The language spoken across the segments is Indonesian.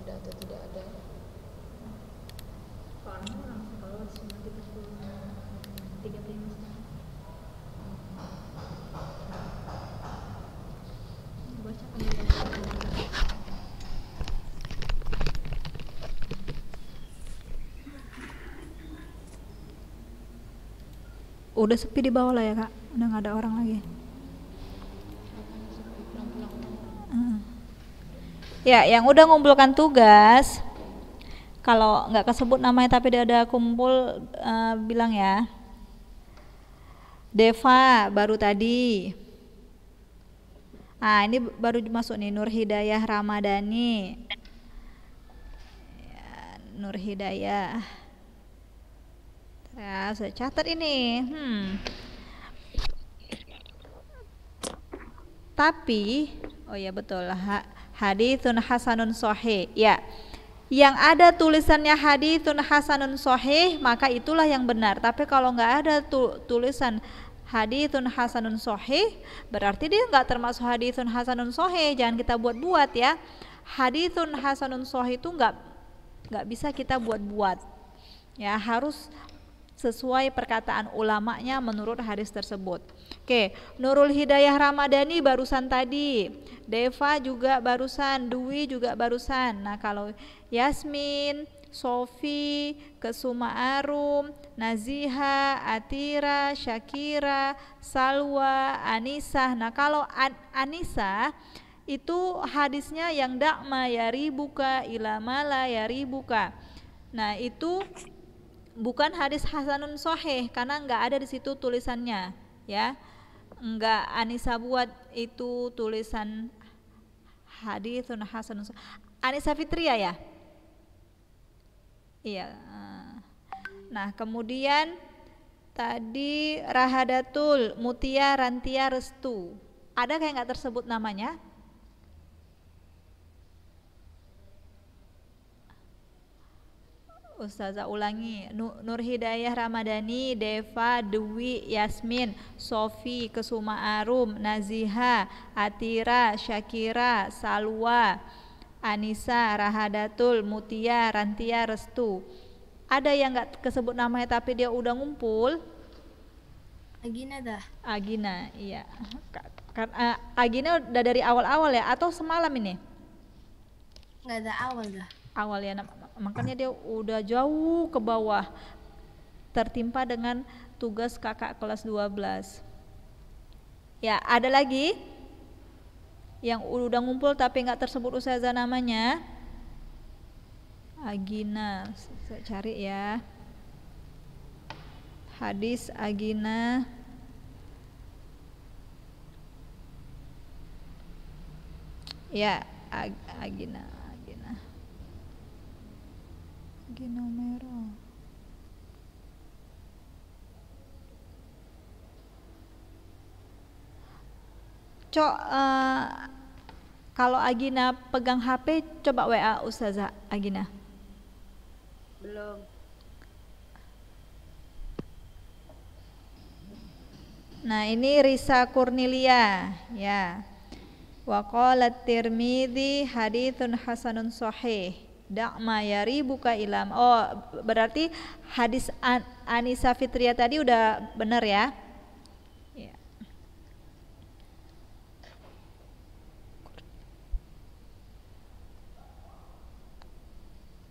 ada atau tidak ada. Soalnya langsung keluar semua di 35 sekarang. Baca udah sepi di bawah lah ya kak, udah nggak ada orang lagi. Ya, yang udah ngumpulkan tugas, kalau nggak kesebut namanya tapi dia ada kumpul, bilang ya. Deva baru tadi. Ah, ini baru masuk nih, Nur Hidayah Ramadhani. Ya, Nur Hidayah. Ya, saya catat ini. Tapi, oh ya betul, haditsun hasanun sahih. Ya, yang ada tulisannya haditsun hasanun sahih, maka itulah yang benar. Tapi kalau nggak ada tulisan haditsun hasanun sahih, berarti dia nggak termasuk haditsun hasanun sahih. Jangan kita buat-buat ya. Haditsun hasanun sahih itu nggak bisa kita buat-buat. Ya, harus sesuai perkataan ulamanya menurut hadis tersebut. Oke, Nurul Hidayah Ramadhani barusan tadi, Deva juga barusan, Dwi juga barusan. Nah, kalau Yasmin, Sofi, Kesuma Arum, Naziha, Atira, Syakira, Salwa, Anissa. Nah, kalau Anissa itu hadisnya yang dakma yaribuka ilamala yaribuka. Nah, itu bukan hadis hasanun sahih karena nggak ada di situ tulisannya ya, nggak Anissa buat itu tulisan hadisun hasanun sahih. Anissa Fitria ya, iya. Nah kemudian tadi Rahadatul Mutia Rantia Restu, ada kayak nggak tersebut namanya? Ustazah ulangi, Nur Hidayah Ramadhani, Deva, Dwi, Yasmin, Sofi, Kesuma Arum, Naziha, Atira, Syakira, Salwa, Anissa, Rahadatul, Mutia, Rantia, Restu. Ada yang gak kesebut namanya tapi dia udah ngumpul? Agina dah. Agina, iya. Agina udah dari awal-awal ya atau semalam ini? Nggak ada awal dah. Awal ya, makanya dia udah jauh ke bawah, tertimpa dengan tugas kakak kelas 12. Ya, ada lagi yang udah ngumpul tapi nggak tersebut ustazah namanya? Agina, saya cari ya. Hadis Agina. Ya, Agina. Agina merah. Kalau Agina pegang HP, coba WA Ustazah Agina. Belum. Nah ini Risa Kurnilia ya. Wa qala Tirmidzi haditsun hasanun sahih. Da'ma yaribuka ilam. Oh, berarti hadis Anissa Fitria tadi udah benar ya? Ya.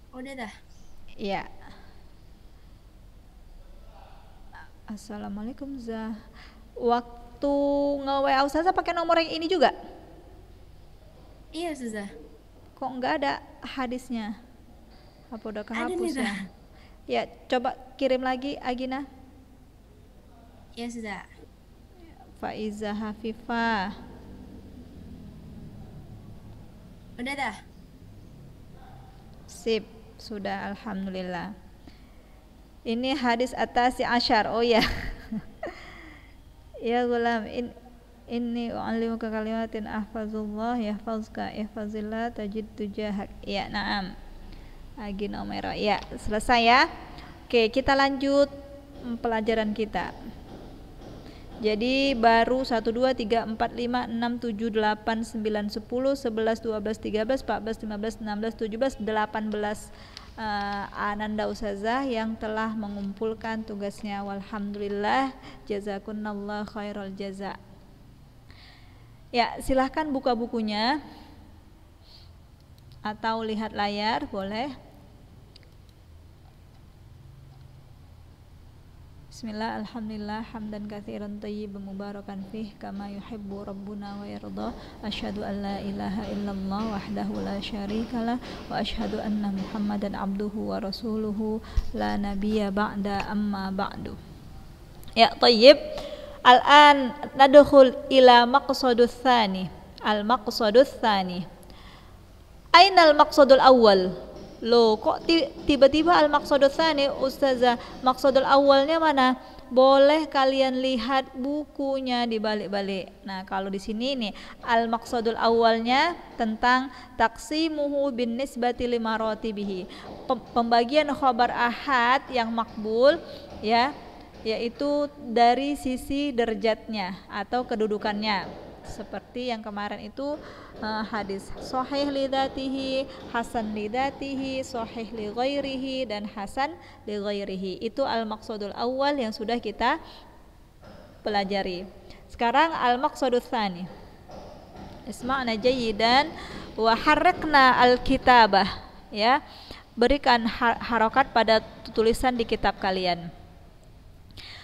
Udah dah. Iya. Assalamualaikum Zah. Waktu nge-WA Ustazah pakai nomor yang ini juga? Iya Ustazah. Kok nggak ada hadisnya? Apa udah kehapus ya? Ya, coba kirim lagi Agina. Iya sudah. Faiza Hafifah. Udah dah. Sip, sudah alhamdulillah. Ini hadis atasi asyar. Oh ya. Ya gulam, inni u'allimuka kalimatin ahfazullah yahfazka ihfazillah tajid tujahak. Ya, na'am. Agina Omero. Ya, selesai ya. Oke, kita lanjut pelajaran kita. Jadi baru 1, 2, 3, 4, 5, 6, 7, 8, 9, 10, 11, 12, 13, 14, 15, 16, 17, 18 Ananda Ustazah yang telah mengumpulkan tugasnya. Walhamdulillah, jazakunallah khairal jaza. Ya, silahkan buka bukunya atau lihat layar, boleh. Bismillah, alhamdulillah, hamdan katsiran thayyiban mubarakan fih kama yuhibbu rabbuna wa yarda. Asyhadu an la ilaha illallah wahdahu la syarikalah wa asyhadu anna Muhammadan abduhu wa rasuluhu la nabiyya ba'da amma ba'du. Ya, thayyib. Al-an nadkhul ila maqsadus tsani. Al-maqsadus tsani. Aina al-maqsadul awwal? Loh, kok tiba-tiba al-maqsadul tsani, Ustazah? Maqsadul awalnya mana? Boleh kalian lihat bukunya di balik-balik. Nah, kalau di sini nih al-maqsadul awalnya tentang taqsimuhu bin nisbati lima ratibihi. Pembagian khabar ahad yang makbul, ya, yaitu dari sisi derajatnya atau kedudukannya. Seperti yang kemarin itu hadis sahih li dzatihi, hasan li dzatihi, sahih li ghairihi, dan hasan li ghairihi. Itu al-maqsadul awal yang sudah kita pelajari. Sekarang al-maqsadul tsani. Isma'na jayyidan wa harrakna al-kitabah, ya. Berikan harokat pada tulisan di kitab kalian.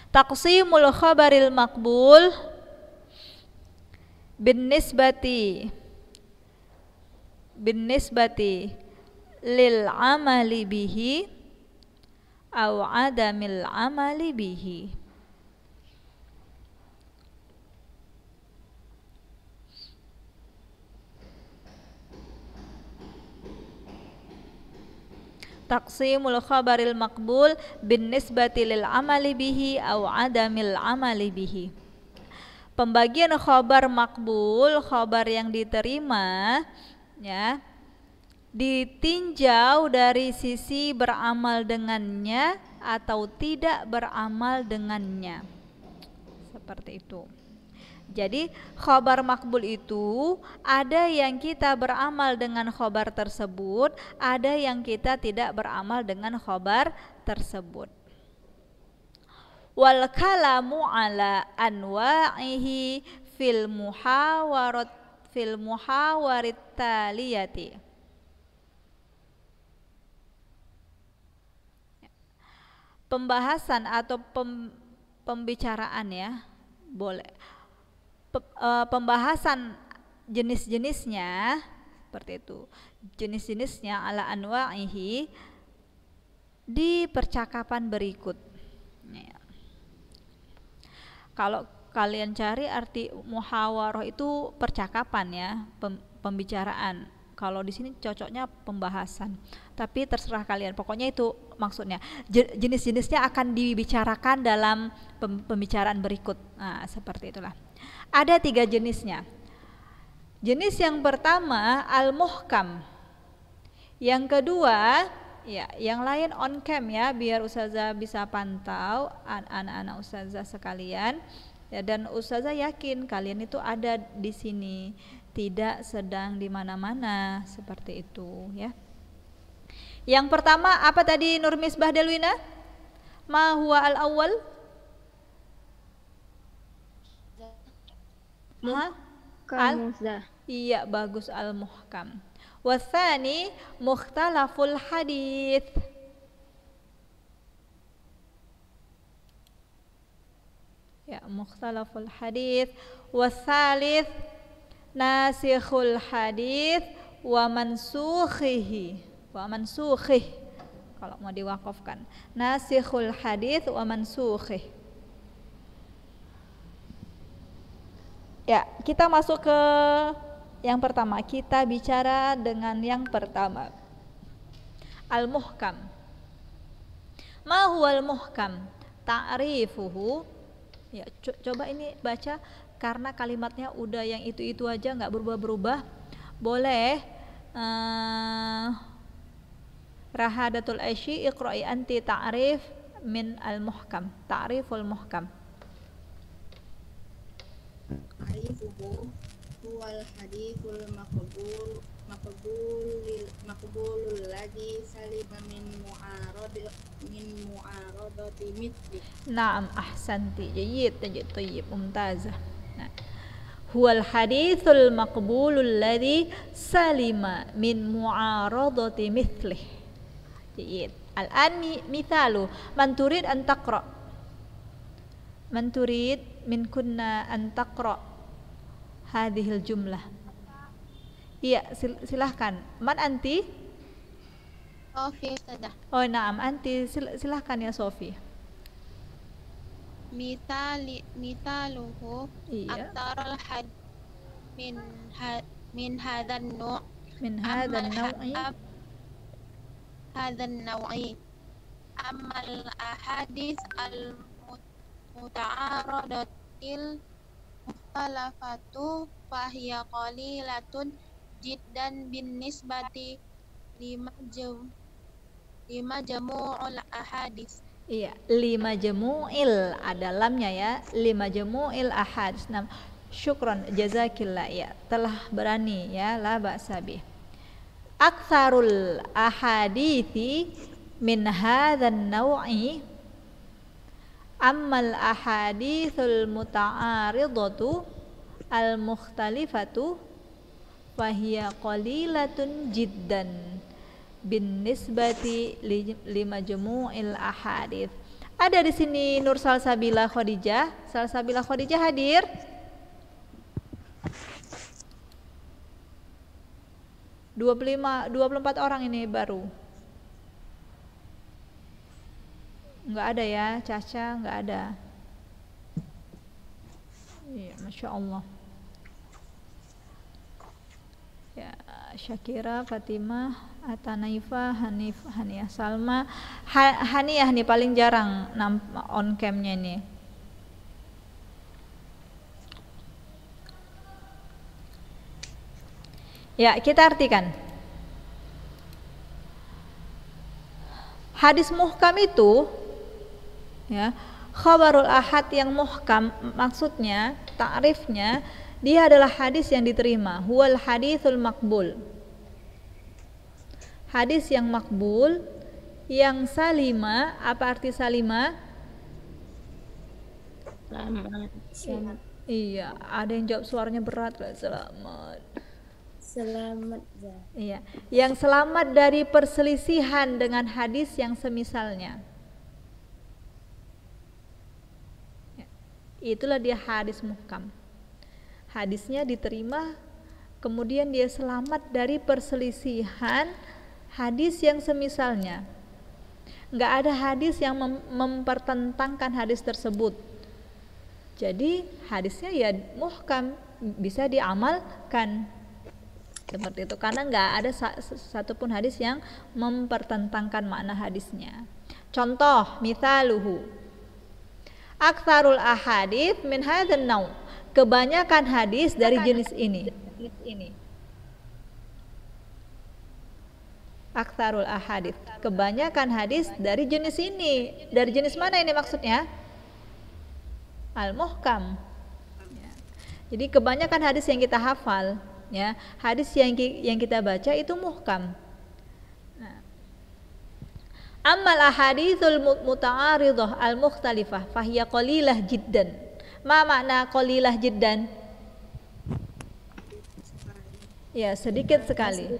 Taqsimul khabaril maqbul bin nisbati lil amali bihi au adamil amali bihi. Taqsimul khabaril maqbul bin nisbati lil amali bihi au adamil amali bihi. Pembagian khobar makbul, khobar yang diterima, ya, ditinjau dari sisi beramal dengannya atau tidak beramal dengannya. Seperti itu. Jadi khobar makbul itu ada yang kita beramal dengan khobar tersebut, ada yang kita tidak beramal dengan khobar tersebut. Wal kalamu ala anwa'ihi fil muhawarit taliyati. Pembahasan atau pembicaraan, ya, boleh. Pembahasan jenis-jenisnya seperti itu. Jenis-jenisnya ala anwa'ihi di percakapan berikut. Kalau kalian cari arti muhawarah itu percakapan, ya, pembicaraan. Kalau di sini cocoknya pembahasan. Tapi terserah kalian. Pokoknya itu maksudnya. Jenis-jenisnya akan dibicarakan dalam pembicaraan berikut. Nah, seperti itulah. Ada 3 jenisnya. Jenis yang pertama al-muhkam. Yang kedua, ya, yang lain on cam, ya, biar Ustazah bisa pantau anak-anak Ustazah sekalian, ya, dan Ustazah yakin kalian itu ada di sini, tidak sedang di mana-mana, seperti itu, ya. Yang pertama apa tadi Nur Misbah Delwina? Ma huwa al-awwal? Iya, bagus, al-muhkam. Watsani mukhtalaful hadits. Ya, mukhtalaful hadits. Watsalits nasikhul hadits wa mansukhihi. Wa mansukhih kalau mau diwakafkan. Nasikhul hadits wa mansukhih. Ya, kita masuk ke yang pertama. Kita bicara dengan yang pertama. Al-muhkam. Ma huwal muhkam? Ta'rifuhu. Ya, coba ini baca karena kalimatnya udah yang itu-itu aja, nggak berubah-berubah. Boleh Rahadatul Aisy iqra'i anti ta'rif min al-muhkam. Ta'riful muhkam. ta'rifuhu huwal hadithul maqbulul ladzi salima min mu'aradati mithli. Naam, ahsanti. Jayyid, jayyid, tayyib, mumtazah. Nah. Huwal hadithul maqbulul ladzi salima min mu'aradati mithlih. Jayyid. Al-an mithalu man turid an taqra. Man turid min kunna an taqra hadhil jumlah. Iya, silahkan. Man anti? Sofi Ustazah. Oh, naam, anti silahkan ya Sofi. Mithaluhu Iya. aktarul had min hadzal nu' Min hadzal naw'i. hadzal naw'i amal ahadits al muta'aradatil mukhtalafatu fahiya qalilatun jiddan bin nisbati lima jamu'ul ahadits. Iya, 5 jamu'il ada lamnya ya, 5 jamu'il ahadits. Nah, syukron jazakillah ya, telah berani ya, la ba'sa bih. Aktsarul ahadithi min hadzal naw'i ammal ahadithul muta'aridatu al mukhtalifatu fahiya qalilatun jiddan bin nisbati lima jumu'il ahadits. Ada di sini Nur Salsabila Khadijah. Salsabila Khadijah hadir? Dua puluh empat orang ini baru. Enggak ada ya, Caca enggak ada. Iya, Masya Allah. Ya, Syakira, Fatimah, Atanaifa, Hanif, Haniah, Salma, Haniah nih paling jarang on camnya nih. Ya, kita artikan. Hadis muhkam itu ya, khabarul ahad yang muhkam maksudnya, ta'rifnya dia adalah hadis yang diterima, huwal hadithul maqbul. Hadis yang makbul, yang salima. Apa arti salima? Selamat. Iya, ada yang jawab suaranya berat lah, selamat. Selamat ya. Iya, yang selamat dari perselisihan dengan hadis yang semisalnya. Ya, itulah dia hadis muhkam. Hadisnya diterima, kemudian dia selamat dari perselisihan hadis yang semisalnya. Nggak ada hadis yang mempertentangkan hadis tersebut. Jadi hadisnya ya muhkam, bisa diamalkan. Seperti itu, karena nggak ada satupun hadis yang mempertentangkan makna hadisnya. Contoh, mithaluhu aktsarul ahadits min hadzal naw'. Kebanyakan hadis dari jenis ini. Aktsarul ahadits, kebanyakan hadis dari jenis ini. Dari jenis mana ini maksudnya? Al-muhkam. Ya. Jadi kebanyakan hadis yang kita hafal, ya, hadis yang kita baca itu muhkam. Nah. Ammal ahaditsul muta'aridah al-mukhtalifah fahiya qalilah jiddan. Ma makna qalilah jiddan? Ya, sedikit sekali.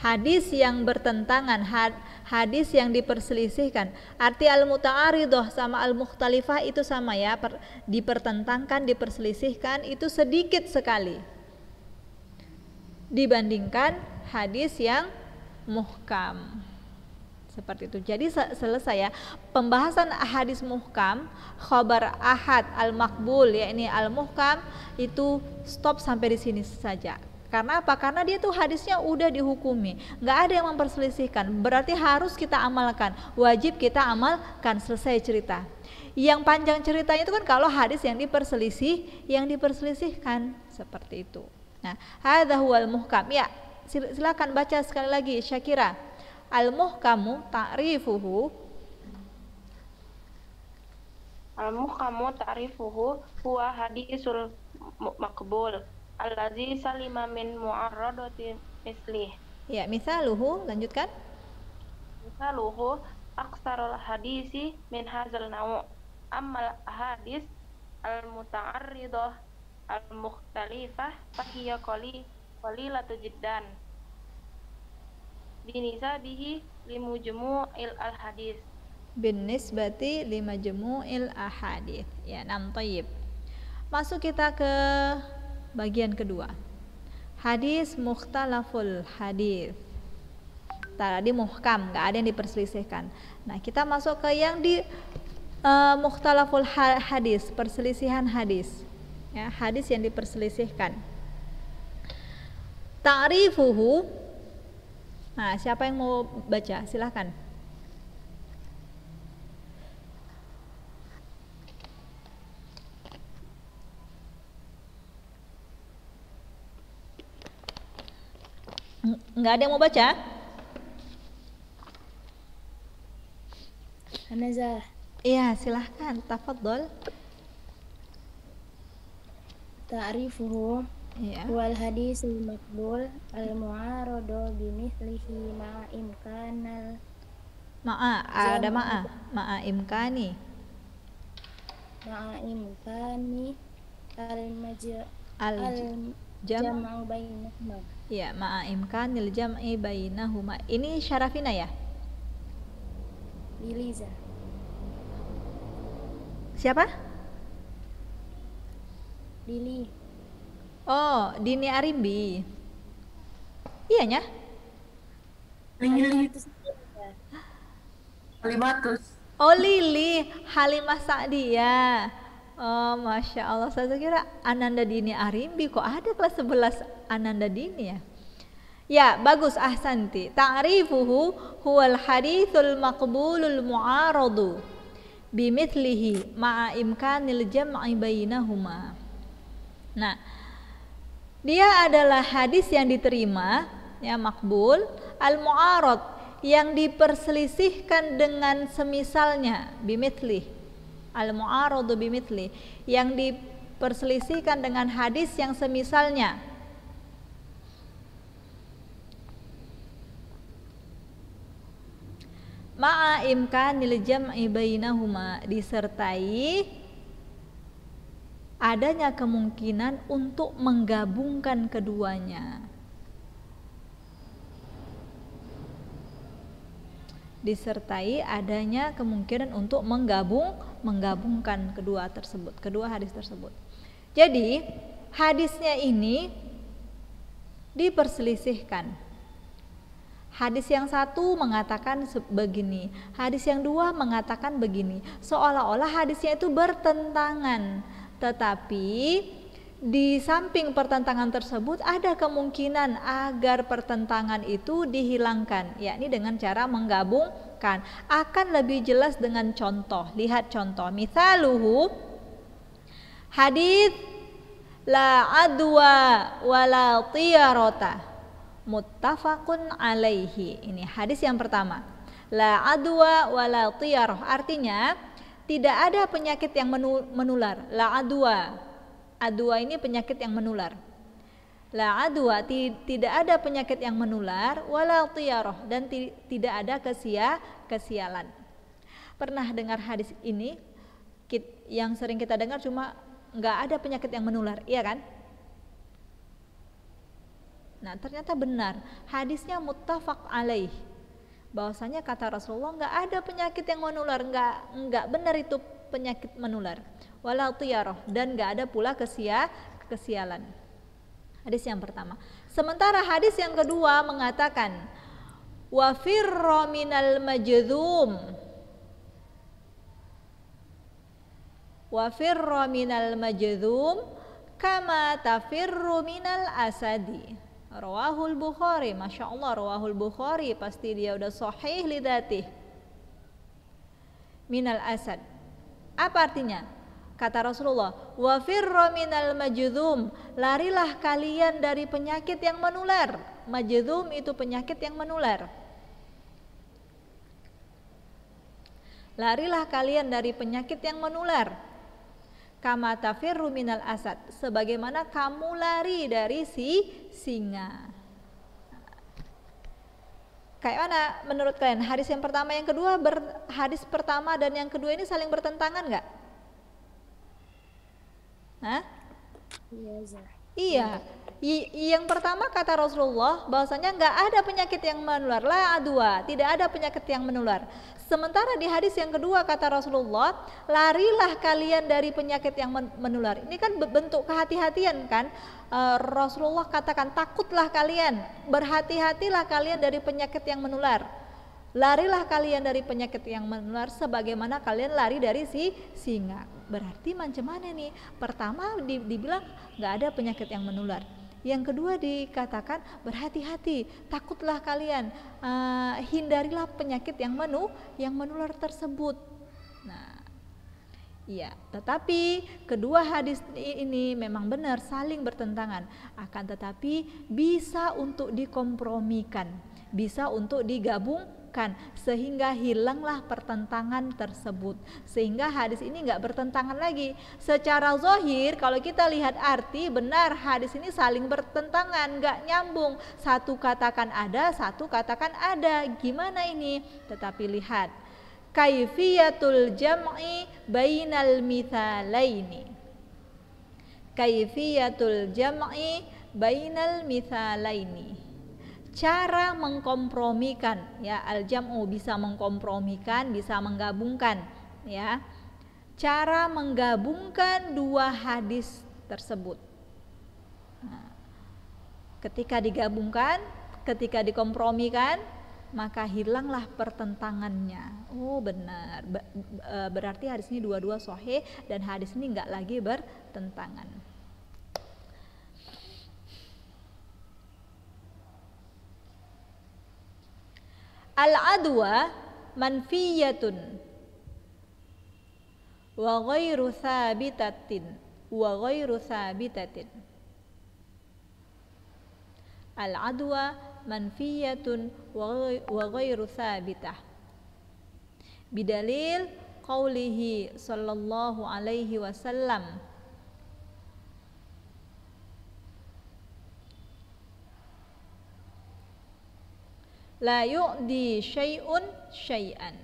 Hadis yang bertentangan, hadis yang diperselisihkan. Arti al-muta'aridah sama al-mukhtalifah itu sama ya, dipertentangkan, diperselisihkan, itu sedikit sekali dibandingkan hadis yang muhkam. Seperti itu. Jadi selesai ya pembahasan hadis muhkam, khabar ahad al-maqbul yakni al-muhkam, itu stop sampai di sini saja. Karena apa? Karena dia tuh hadisnya udah dihukumi, nggak ada yang memperselisihkan. Berarti harus kita amalkan, wajib kita amalkan, selesai cerita. Yang panjang ceritanya itu kan kalau hadis yang diperselisihkan seperti itu. Nah, hadza huwal muhkam. Ya, silakan baca sekali lagi Syakira. Al-muhkamu ta'rifuhu. Al-muhkamu ta'rifuhu huwa hadisul maqbul allazi salima min mu'arradati mislih. Ya, misaluhu, lanjutkan. Misaluhu aksarul hadisi min hazal nawu' ammal hadis al-muta'arridah al-mukhtalifah fahiya qalilatu jiddan binisabihi limujmu'il al-hadis. Binisbati limajmu'il ahadits. Ya, nam thayyib. Masuk kita ke bagian kedua. Hadis mukhtalaful hadis. Tadi muhkam, nggak ada yang diperselisihkan. Nah, kita masuk ke yang di mukhtalaful hadis, perselisihan hadis. Ya, hadis yang diperselisihkan. Ta'rifuhu. Nah, siapa yang mau baca? Silahkan. Nggak ada yang mau baca? Hanazah. Iya, silahkan. Tafadhol. Ta'rifuhu Iya. wal hadisul maqbul al mu'aradu bimithlihi ma'a imkanal Ada ma'a imkani. ma'a imkani al Jam. jam'u bainahuma. Ya, ma'a imkanil jam'i bainahuma. Ini Syarafina ya? Biliza. Siapa? Lili. Oh, Dini Arimbi. Iya nya? Oh, Lili Halimah Sa'diyah. Oh, Masya Allah. Saya kira Ananda Dini Arimbi. Kok ada kelas 11 Ananda Dini ya? Ya, bagus, ahsanti. Ta'rifuhu huwal hadithul maqbulul mu'aradu bimithlihi ma'a imkanil jam'i bainahuma. Nah, dia adalah hadis yang diterima, ya, makbul, al-mu'arad, yang diperselisihkan dengan semisalnya, bimithli. Al-mu'aradu bimithli, yang diperselisihkan dengan hadis yang semisalnya. Ma'a imkanil jam'i bainahuma, disertai adanya kemungkinan untuk menggabungkan keduanya. Disertai adanya kemungkinan untuk menggabungkan kedua hadis tersebut. Jadi, hadisnya ini diperselisihkan. Hadis yang satu mengatakan begini, hadis yang dua mengatakan begini, seolah-olah hadisnya itu bertentangan. Tetapi di samping pertentangan tersebut ada kemungkinan agar pertentangan itu dihilangkan, yakni dengan cara menggabungkan. Akan lebih jelas dengan contoh. Lihat contoh. Mithaluhu hadis la adwa wala tiyarata muttafaqun alaihi. Ini hadis yang pertama. La adwa wala tiyarah, artinya tidak ada penyakit yang menular. La adwa. Adwa ini penyakit yang menular. La adwa, tidak ada penyakit yang menular, wala tiyarah, dan tidak ada kesialan. Pernah dengar hadis ini? Yang sering kita dengar cuma nggak ada penyakit yang menular, iya kan? Nah, ternyata benar, hadisnya muttafaq alaih, bahwasanya kata Rasulullah nggak ada penyakit yang menular, nggak benar itu penyakit menular, wala tiyarah, dan nggak ada pula kesialan. Hadis yang pertama. Sementara hadis yang kedua mengatakan wa firra minal majdhum, wa firra minal majdhum kama tafirru minal asadi. Rawahul Bukhari. Masya Allah, rawahul Bukhari, pasti dia udah sahih lidatih. Minal asad, apa artinya? Kata Rasulullah, wa firra minal majdhum, larilah kalian dari penyakit yang menular. Majdhum itu penyakit yang menular. Larilah kalian dari penyakit yang menular. Kama tafirru minal asad, sebagaimana kamu lari dari si singa. Kayak mana menurut kalian? Hadis yang pertama, yang kedua, hadis pertama dan yang kedua ini saling bertentangan nggak? Hah? Iya, Zah. Iya. Yang pertama kata Rasulullah bahwasanya nggak ada penyakit yang menular, la adwa, tidak ada penyakit yang menular. Sementara di hadis yang kedua kata Rasulullah, larilah kalian dari penyakit yang menular. Ini kan bentuk kehati-hatian kan? Rasulullah katakan takutlah kalian, berhati-hatilah kalian dari penyakit yang menular. Larilah kalian dari penyakit yang menular sebagaimana kalian lari dari si singa. Berarti macam mana nih? Pertama dibilang nggak ada penyakit yang menular. Yang kedua dikatakan berhati-hati, takutlah kalian, hindarilah penyakit yang menular tersebut. Nah, iya, tetapi kedua hadis ini memang benar saling bertentangan, akan tetapi bisa untuk dikompromikan, bisa untuk digabungkan sehingga hilanglah pertentangan tersebut, sehingga hadis ini nggak bertentangan lagi. Secara zahir kalau kita lihat arti, benar hadis ini saling bertentangan, nggak nyambung, satu katakan ada, satu katakan ada, gimana ini? Tetapi lihat kaifiyatul jam'i bainal mithalaini, kaifiyatul jam'i bainal mithalaini, cara mengkompromikan, ya, al-jam'u bisa mengkompromikan, bisa menggabungkan, ya, cara menggabungkan dua hadis tersebut. Nah, ketika digabungkan, ketika dikompromikan, maka hilanglah pertentangannya. Oh benar, berarti hadis ini dua-dua sahih dan hadis ini enggak lagi bertentangan. Al-adwa manfiyatun wa ghairu thabitatin wa ghairu thabitatin. Al-adwa manfiyatun wa ghairu thabitah. Bidalil qaulihi sallallahu alaihi wasallam, la yu'di syai'un syai'an.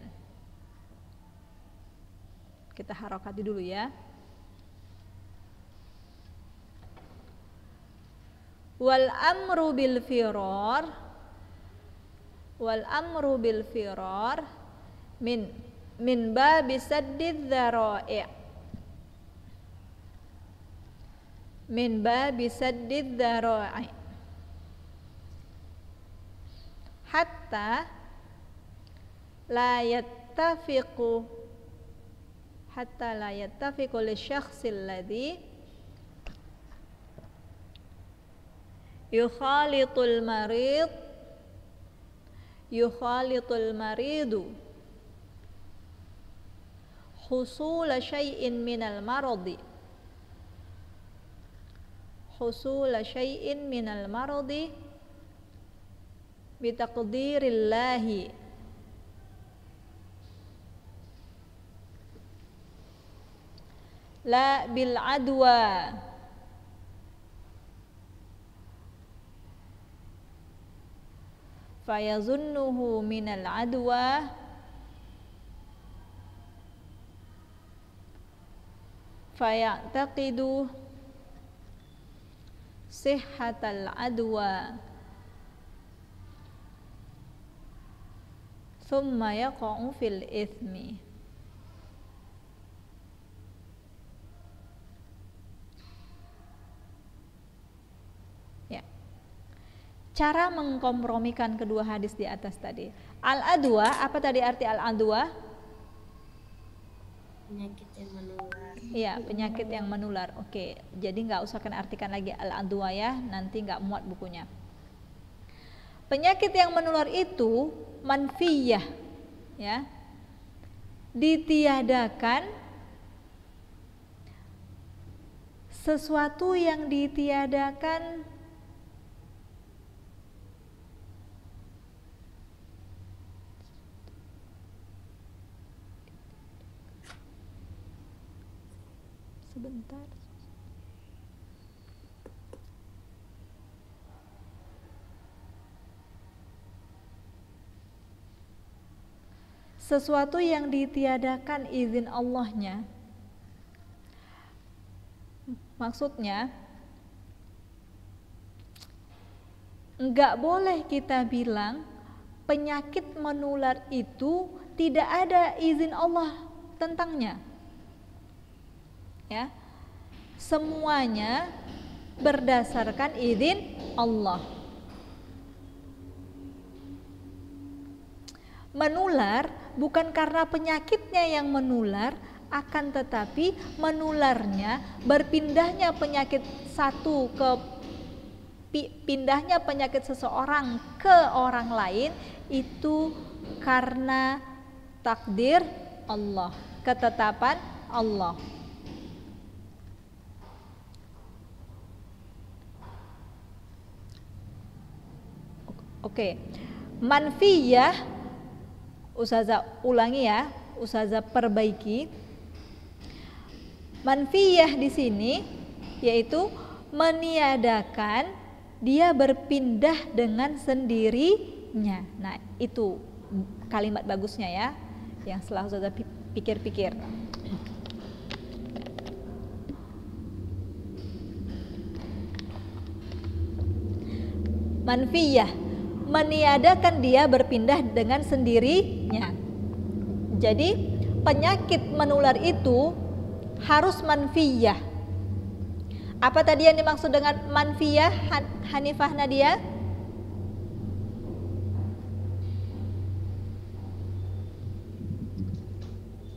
Kita harakati dulu ya. Wal amru bil firar, wal amru bil firar min babi saddid dzara'i', min babi saddid dzara'i', hatta la yattafiqu li syakhsil ladzi yukhalitul maridu husul syai'in minal maradi, husul syai'in minal maradi bitaqdirillahi la bil adwa fayazunnuhu minal adwa fayataqidu sihhatal adwa thumma yaqa'u fil ithmi. Ya. Cara mengkompromikan kedua hadis di atas tadi. Al-adwa, apa tadi arti al-adwa? Penyakit yang menular. Iya, penyakit yang menular. Oke, jadi nggak usah kena artikan lagi al-adwa ya, nanti nggak muat bukunya. Penyakit yang menular itu manfiyah, ya, ditiadakan, sesuatu yang ditiadakan Sebentar. Sesuatu yang ditiadakan izin Allahnya, maksudnya enggak boleh kita bilang penyakit menular itu tidak ada izin Allah tentangnya. Ya. Semuanya berdasarkan izin Allah. Menular bukan karena penyakitnya yang menular, akan tetapi menularnya, berpindahnya penyakit satu ke pindahnya penyakit seseorang ke orang lain itu karena takdir Allah, ketetapan Allah. Oke. Manfiyah, Ustazah ulangi ya, Ustazah perbaiki. Manfiyah di sini yaitu meniadakan, dia berpindah dengan sendirinya. Nah, itu kalimat bagusnya ya, yang setelah Ustazah pikir-pikir. Manfiyah, meniadakan, dia berpindah dengan sendirinya. Jadi penyakit menular itu harus manfiyah. Apa tadi yang dimaksud dengan manfiyah, Hanifah Nadia?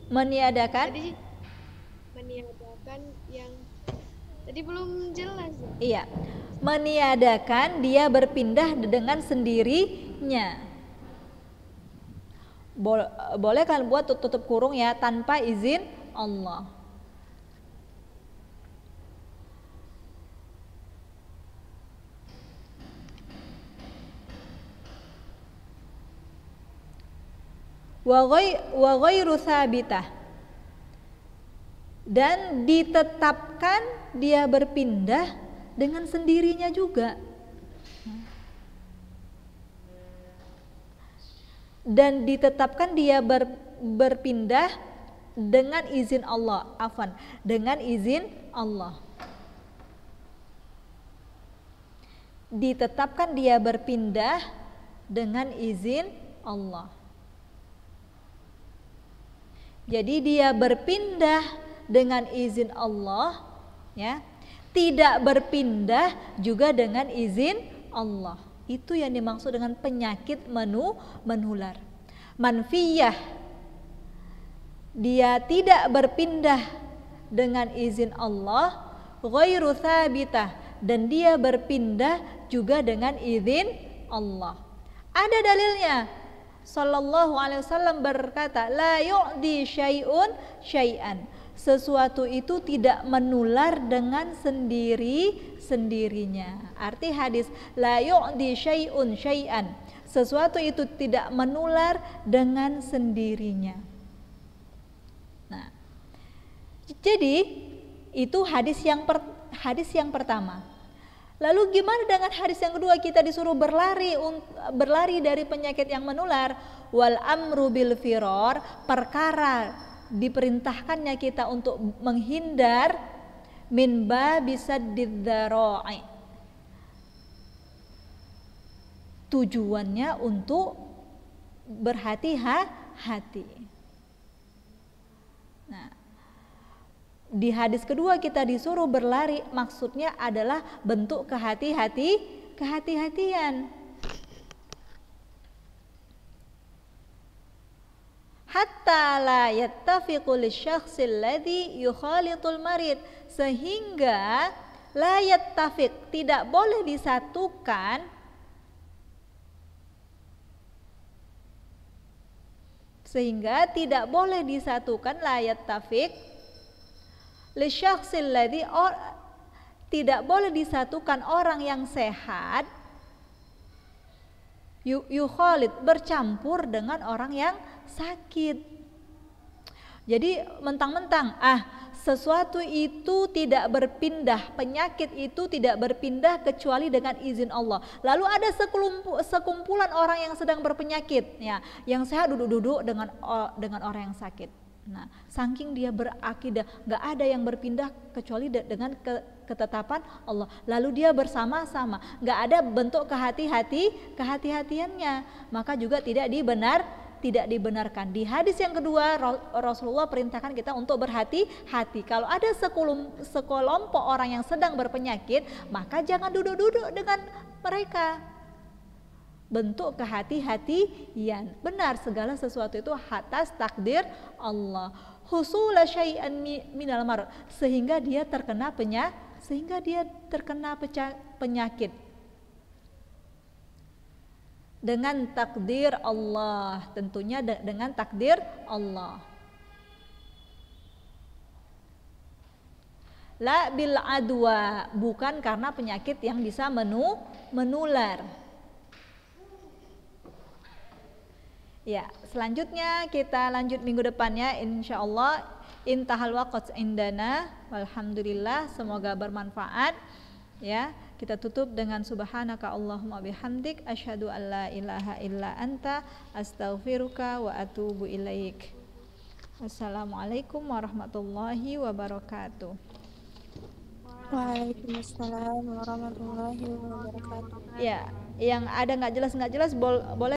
Meniadakan? Tadi meniadakan yang tadi belum jelas. Iya. Meniadakan, dia berpindah dengan sendirinya. Boleh kan buat tutup kurung ya, tanpa izin Allah. Wa ghairu thabitah, dan ditetapkan dia berpindah dengan sendirinya juga. Dan ditetapkan dia berpindah dengan izin Allah, dengan izin Allah. Ditetapkan dia berpindah dengan izin Allah. Jadi dia berpindah dengan izin Allah, ya. Tidak berpindah juga dengan izin Allah. Itu yang dimaksud dengan penyakit menular. Manfiyah, dia tidak berpindah dengan izin Allah. Ghairu thabitah, dan dia berpindah juga dengan izin Allah. Ada dalilnya. Sallallahu alaihi wasallam berkata, la yu'di syai'un syai'an. Sesuatu itu tidak menular dengan sendirinya. Arti hadis, la yu'di syai'un syai'an. Sesuatu itu tidak menular dengan sendirinya. Nah, jadi itu hadis yang pertama. Lalu gimana dengan hadis yang kedua? Kita disuruh berlari dari penyakit yang menular. Wal amru bil firor, perkara diperintahkannya kita untuk menghindar, min babi saddid dzara'i, tujuannya untuk berhati-hati. Nah, di hadis kedua kita disuruh berlari, maksudnya adalah bentuk kehati-hatian. Hatta la yattafiqu lisyakhsi alladhi yukhalitul marid, sehingga la yattafiq, tidak boleh disatukan, la yattafiq lisyakhsi alladhi, tidak boleh disatukan orang yang sehat, yukhalid, bercampur dengan orang yang sakit. Jadi mentang-mentang sesuatu itu tidak berpindah, penyakit itu tidak berpindah kecuali dengan izin Allah. Lalu ada sekumpulan orang yang sedang berpenyakit, ya, yang sehat duduk-duduk dengan orang yang sakit. Nah, saking dia berakidah nggak ada yang berpindah kecuali dengan ketetapan Allah. Lalu dia bersama-sama, nggak ada bentuk kehati-hatiannya, maka juga tidak dibenarkan. Di hadis yang kedua Rasulullah perintahkan kita untuk berhati-hati. Kalau ada sekelompok orang yang sedang berpenyakit, maka jangan duduk-duduk dengan mereka. Bentuk kehati-hatian. Benar, segala sesuatu itu atas takdir Allah. Husula syai'an minal marad, sehingga dia terkena penyakit dengan takdir Allah, tentunya dengan takdir Allah. La bil adwa, bukan karena penyakit yang bisa menular. Ya, selanjutnya kita lanjut minggu depannya insyaallah. Intahal waqt indana, walhamdulillah, semoga bermanfaat. Ya, kita tutup dengan subhanaka Allahumma bihamdik asyhadu an la ilaha illa anta astaghfiruka wa atubu ilaik. Wassalamualaikum warahmatullahi wabarakatuh. Waalaikumsalam warahmatullahi wabarakatuh. Ya, yang ada nggak jelas boleh